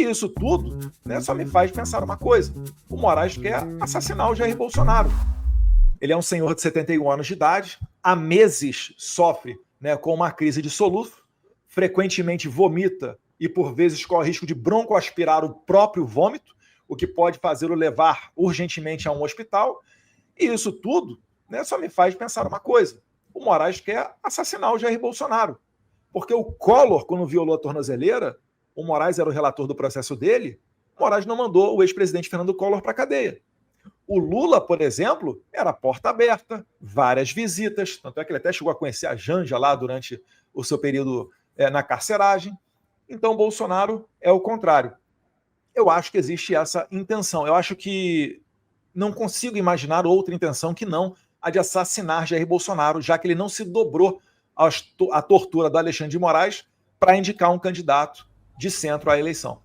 isso tudo, né, só me faz pensar uma coisa: o Moraes quer assassinar o Jair Bolsonaro. Ele é um senhor de 71 anos de idade, há meses sofre, né, com uma crise de soluço, frequentemente vomita e por vezes corre risco de broncoaspirar o próprio vômito, o que pode fazê-lo levar urgentemente a um hospital. E isso tudo, né, só me faz pensar uma coisa: o Moraes quer assassinar o Jair Bolsonaro. Porque o Collor, quando violou a tornozeleira, o Moraes era o relator do processo dele, o Moraes não mandou o ex-presidente Fernando Collor para a cadeia. O Lula, por exemplo, era porta aberta, várias visitas, tanto é que ele até chegou a conhecer a Janja lá durante o seu período na carceragem. Então, o Bolsonaro é o contrário. Eu acho que existe essa intenção. Eu acho que não consigo imaginar outra intenção que não a de assassinar Jair Bolsonaro, já que ele não se dobrou à tortura do Alexandre de Moraes para indicar um candidato de centro à eleição.